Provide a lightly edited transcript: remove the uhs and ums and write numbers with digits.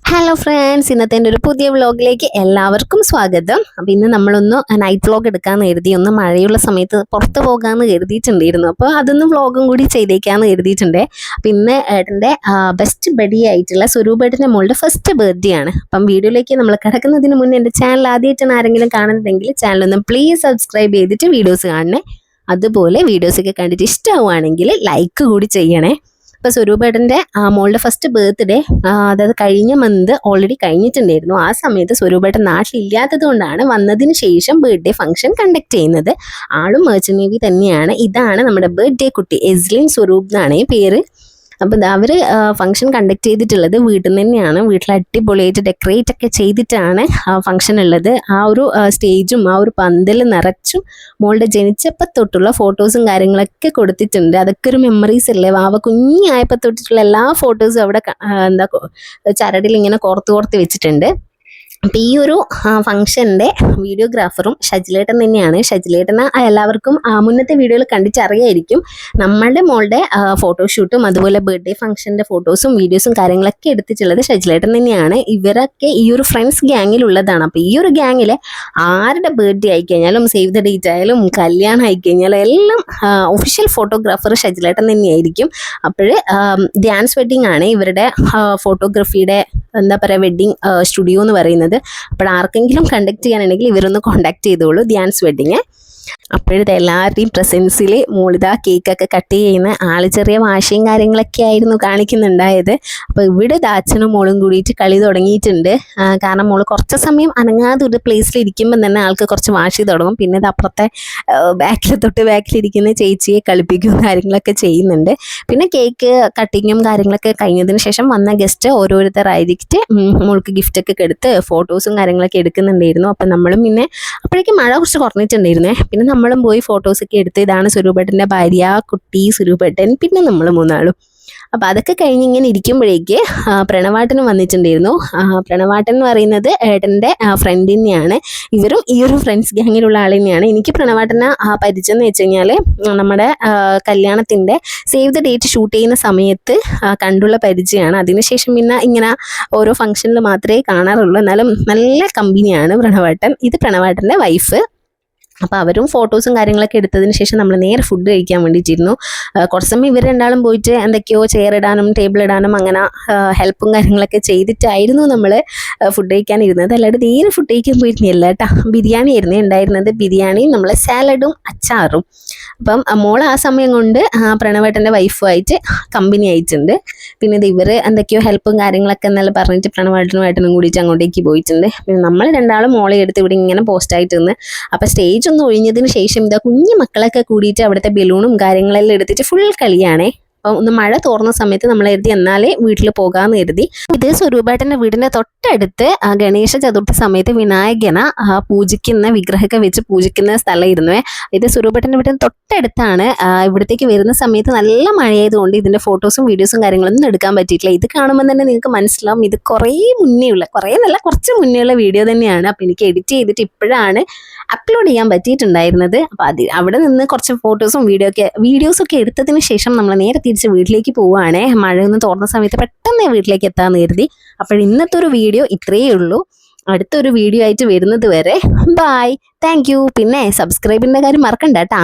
Hello friends, ഇന്നത്തെ എൻ്റെ ഒരു പുതിയ വ്ളോഗിലേക്ക് എല്ലാവർക്കും സ്വാഗതം. അപ്പോൾ ഇന്ന് നമ്മളൊന്ന് നൈറ്റ് വ്ളോഗ് എടുക്കാമെന്ന് കരുതി, ഒന്ന് മഴയുള്ള സമയത്ത് പുറത്ത് പോകാമെന്ന് കരുതിയിട്ടുണ്ടായിരുന്നു. അപ്പോൾ അതൊന്ന് വ്ളോഗും കൂടി ചെയ്തേക്കാമെന്ന് കരുതിയിട്ടുണ്ട്. അപ്പോൾ ഇന്ന് ഏട്ടൻ്റെ ബെസ്റ്റ് ബഡി ആയിട്ടുള്ള സ്വരൂപേട്ടൻ്റെ മോളുടെ ഫസ്റ്റ് ബർത്ത്ഡേ ആണ്. അപ്പം വീഡിയോയിലേക്ക് നമ്മൾ കിടക്കുന്നതിന് മുന്നേ എൻ്റെ ചാനൽ ആദ്യമായിട്ടാണ് ആരെങ്കിലും കാണുന്നുണ്ടെങ്കിൽ ചാനലൊന്ന് പ്ലീസ് സബ്സ്ക്രൈബ് ചെയ്തിട്ട് വീഡിയോസ് കാണണേ. അതുപോലെ വീഡിയോസൊക്കെ കണ്ടിട്ട് ഇഷ്ടമാവുകയാണെങ്കിൽ ലൈക്ക് കൂടി ചെയ്യണേ. അപ്പോൾ സ്വരൂപേട്ടൻ്റെ മോളുടെ ഫസ്റ്റ് ബർത്ത്ഡേ അതായത് കഴിഞ്ഞ മന്ത് ഓൾറെഡി കഴിഞ്ഞിട്ടുണ്ടായിരുന്നു. ആ സമയത്ത് സ്വരൂപേട്ടൻ നാട്ടിലില്ലാത്തത് കൊണ്ടാണ് വന്നതിന് ശേഷം ബർത്ത്ഡേ ഫംഗ്ഷൻ കണ്ടക്ട് ചെയ്യുന്നത്. ആളും മെർച്ചൻ്റ് നേവി തന്നെയാണ്. ഇതാണ് നമ്മുടെ ബർത്ത്ഡേ കുട്ടി, എസ്ലിൻ സ്വരൂപ് എന്നാണ് പേര്. അപ്പോൾ അവർ ഫംഗ്ഷൻ കണ്ടക്ട് ചെയ്തിട്ടുള്ളത് വീട്ടിൽ നിന്ന് തന്നെയാണ്. വീട്ടിൽ അടിപൊളിയായിട്ട് ഡെക്കറേറ്റ് ഒക്കെ ചെയ്തിട്ടാണ് ഫംഗ്ഷൻ ഉള്ളത്. ആ ഒരു സ്റ്റേജും ആ ഒരു പന്തൽ നിറച്ചും മോളുടെ ജനിച്ചപ്പോൾ തൊട്ടുള്ള ഫോട്ടോസും കാര്യങ്ങളൊക്കെ കൊടുത്തിട്ടുണ്ട്. അതൊക്കെ ഒരു മെമ്മറീസ് അല്ലേ. വാവ കുഞ്ഞായപ്പോൾ തൊട്ടിട്ടുള്ള എല്ലാ ഫോട്ടോസും അവിടെ ചരടിൽ ഇങ്ങനെ കോർത്ത് വെച്ചിട്ടുണ്ട്. അപ്പോൾ ഈ ഒരു ഫംഗ്ഷൻ്റെ വീഡിയോഗ്രാഫറും ഷജിലേട്ടൻ തന്നെയാണ്. ഷജിലേട്ടന് എല്ലാവർക്കും മുന്നത്തെ വീഡിയോയിൽ കണ്ടിട്ടറിയായിരിക്കും. നമ്മളുടെ മോളുടെ ഫോട്ടോഷൂട്ടും അതുപോലെ ബർത്ത്ഡേ ഫംഗ്ഷൻ്റെ ഫോട്ടോസും വീഡിയോസും കാര്യങ്ങളൊക്കെ എടുത്തിട്ടുള്ളത് ഷജിലേട്ടൻ തന്നെയാണ്. ഇവരൊക്കെ ഈ ഒരു ഫ്രണ്ട്സ് ഗ്യാങ്ങിലുള്ളതാണ്. അപ്പോൾ ഈ ഒരു ഗ്യാങ്ങിൽ ആരുടെ ബർത്ത്ഡേ ആയിക്കഴിഞ്ഞാലും സേവ് ദ ഡേറ്റ് ആയാലും കല്യാണം ആയിക്കഴിഞ്ഞാലും എല്ലാം ഒഫീഷ്യൽ ഫോട്ടോഗ്രാഫർ ഷജിലേട്ടൻ തന്നെയായിരിക്കും. അപ്പോൾ ഡാൻസ് വെഡ്ഡിങ് ആണ് ഇവരുടെ ഫോട്ടോഗ്രാഫിയുടെ വെഡ്ഡിങ് സ്റ്റുഡിയോ എന്ന് പറയുന്നത്. അപ്പോൾ ആർക്കെങ്കിലും കണ്ടക്ട് ചെയ്യാനുണ്ടെങ്കിൽ ഇവരൊന്ന് കോണ്ടാക്ട് ചെയ്തോളൂ, ധ്യാൻസ് വെഡ്ഡിങ്. അപ്പോഴത്തെ എല്ലാവരുടെയും പ്രസൻസിൽ മോളിതാ കേക്കൊക്കെ കട്ട് ചെയ്യുന്ന ആള് ചെറിയ വാശിയും കാര്യങ്ങളൊക്കെ ആയിരുന്നു കാണിക്കുന്നുണ്ടായത്. അപ്പോൾ ഇവിടെ അച്ഛനും മോളും കൂടിയിട്ട് കളി തുടങ്ങിയിട്ടുണ്ട്. കാരണം മോള് കുറച്ച് സമയം അനങ്ങാതെ ഒരു പ്ലേസിൽ ഇരിക്കുമ്പോൾ തന്നെ ആൾക്ക് കുറച്ച് വാശി തുടങ്ങും. പിന്നെ ഇത് അപ്പുറത്തെ ബാക്കിലിരിക്കുന്ന ചേച്ചിയെ കളിപ്പിക്കും കാര്യങ്ങളൊക്കെ ചെയ്യുന്നുണ്ട്. പിന്നെ കേക്ക് കട്ടിങ്ങും കാര്യങ്ങളൊക്കെ കഴിഞ്ഞതിന് ശേഷം വന്ന ഗസ്റ്റ് ഓരോരുത്തരായിരിക്കും മോൾക്ക് ഗിഫ്റ്റൊക്കെ എടുത്ത് ഫോട്ടോസും കാര്യങ്ങളൊക്കെ എടുക്കുന്നുണ്ടായിരുന്നു. അപ്പം നമ്മളും പിന്നെ അപ്പോഴേക്കും മഴ കുറച്ച് കുറഞ്ഞിട്ടുണ്ടായിരുന്നേ. പിന്നെ നമ്മളും പോയി ഫോട്ടോസൊക്കെ എടുത്ത് ഇതാണ് സ്വരൂപേട്ടൻ്റെ ഭാര്യ, കുട്ടി സ്വരൂപേട്ടൻ, പിന്നെ നമ്മൾ മൂന്നാളും. അപ്പോൾ അതൊക്കെ കഴിഞ്ഞ് ഇങ്ങനെ ഇരിക്കുമ്പോഴേക്ക് പ്രണവാട്ടനും വന്നിട്ടുണ്ടായിരുന്നു. പ്രണവാട്ടൻ എന്ന് പറയുന്നത് ഏട്ടൻ്റെ ഫ്രണ്ട് തന്നെയാണ്. ഇവരും ഈ ഒരു ഫ്രണ്ട്സ് ഗ്യാങ്ങിലുള്ള ആൾ തന്നെയാണ്. എനിക്ക് പ്രണവാട്ടനെ പരിചയം എന്ന് വെച്ച് കഴിഞ്ഞാൽ നമ്മുടെ കല്യാണത്തിൻ്റെ സേവ് ദ ഡേറ്റ് ഷൂട്ട് ചെയ്യുന്ന സമയത്ത് കണ്ടുള്ള പരിചയമാണ്. അതിനുശേഷം പിന്നെ ഇങ്ങനെ ഓരോ ഫംഗ്ഷനിൽ മാത്രമേ കാണാറുള്ളൂ. എന്നാലും നല്ല കമ്പനിയാണ് പ്രണവാട്ടൻ. ഇത് പ്രണവാട്ടൻ്റെ വൈഫ്. അപ്പോൾ അവരും ഫോട്ടോസും കാര്യങ്ങളൊക്കെ എടുത്തതിന് ശേഷം നമ്മൾ നേരെ ഫുഡ് കഴിക്കാൻ വേണ്ടിയിട്ടിരുന്നു. കുറച്ച് സമയം ഇവർ രണ്ടാളും പോയിട്ട് എന്തൊക്കെയോ ചെയർ ഇടാനും ടേബിൾ ഇടാനും അങ്ങനെ ഹെൽപ്പും കാര്യങ്ങളൊക്കെ ചെയ്തിട്ടായിരുന്നു നമ്മൾ ഫുഡ് കഴിക്കാൻ ഇരുന്നത്. അല്ലാതെ തീരെ ഫുഡ് കഴിക്കാൻ പോയിരുന്നില്ല കേട്ടോ. ബിരിയാണി ആയിരുന്നു ഉണ്ടായിരുന്നത്. ബിരിയാണിയും നമ്മളെ സാലഡും അച്ചാറും. അപ്പം മോൾ ആ സമയം കൊണ്ട് പ്രണവേട്ടൻ്റെ വൈഫുമായിട്ട് കമ്പനി ആയിട്ടുണ്ട്. പിന്നെ ഇത് ഇവർ എന്തൊക്കെയോ ഹെൽപ്പും കാര്യങ്ങളൊക്കെ എന്നല്ല പറഞ്ഞിട്ട് പ്രണവേട്ടനും കൂടിയിട്ട് അങ്ങോട്ടേക്ക് പോയിട്ടുണ്ട്. പിന്നെ നമ്മൾ രണ്ടാളും മോളെ എടുത്ത് ഇവിടെ ഇങ്ങനെ പോസ്റ്റായിട്ട് നിന്ന്. അപ്പോൾ സ്റ്റേജ് ഒന്ന് ഒഴിഞ്ഞതിന് ശേഷം ഇതാ കുഞ്ഞു മക്കളൊക്കെ കൂടിയിട്ട് അവിടുത്തെ ബലൂണും കാര്യങ്ങളെല്ലാം എടുത്തിട്ട് ഫുൾ കളിയാണേ. അപ്പം ഒന്ന് മഴ തോർന്ന സമയത്ത് നമ്മൾ കരുതി എന്നാലേ വീട്ടിൽ പോകാമെന്ന് കരുതി. ഇത് സ്വരൂപേട്ടൻ്റെ വീടിൻ്റെ തൊട്ടടുത്ത് ഗണേശ ചതുർത്ഥി സമയത്ത് വിനായകനെ പൂജിക്കുന്ന വിഗ്രഹമൊക്കെ വെച്ച് പൂജിക്കുന്ന സ്ഥലമായിരുന്നുവേ. ഇത് സ്വരൂപേട്ടൻ്റെ വീടിന് തൊട്ടടുത്താണ്. ഇവിടത്തേക്ക് വരുന്ന സമയത്ത് നല്ല മഴയായതുകൊണ്ട് ഇതിൻ്റെ ഫോട്ടോസും വീഡിയോസും കാര്യങ്ങളൊന്നും എടുക്കാൻ പറ്റിയിട്ടില്ല. ഇത് കാണുമ്പോൾ തന്നെ നിങ്ങൾക്ക് മനസ്സിലാവും ഇത് കുറച്ച് മുന്നേ ഉള്ള വീഡിയോ തന്നെയാണ്. അപ്പോൾ എനിക്ക് എഡിറ്റ് ചെയ്തിട്ട് ഇപ്പോഴാണ് അപ്ലോഡ് ചെയ്യാൻ പറ്റിയിട്ടുണ്ടായിരുന്നത്. അപ്പോൾ അവിടെ നിന്ന് കുറച്ച് ഫോട്ടോസും വീഡിയോസൊക്കെ എടുത്തതിന് ശേഷം നമ്മൾ നേരെ തിരിച്ച് വീട്ടിലേക്ക് പോവുകയാണേ. മഴയൊന്നും തോർന്ന സമയത്ത് പെട്ടെന്ന് വീട്ടിലേക്ക് എത്താമെന്ന് കരുതി. അപ്പോൾ ഇന്നത്തെ ഒരു വീഡിയോ ഇത്രയേ ഉള്ളൂ. അടുത്തൊരു വീഡിയോ ആയിട്ട് വരുന്നത് വരെ ബൈ, താങ്ക് യു. പിന്നെ സബ്സ്ക്രൈബിൻ്റെ കാര്യം മറക്കണ്ട കേട്ടാ.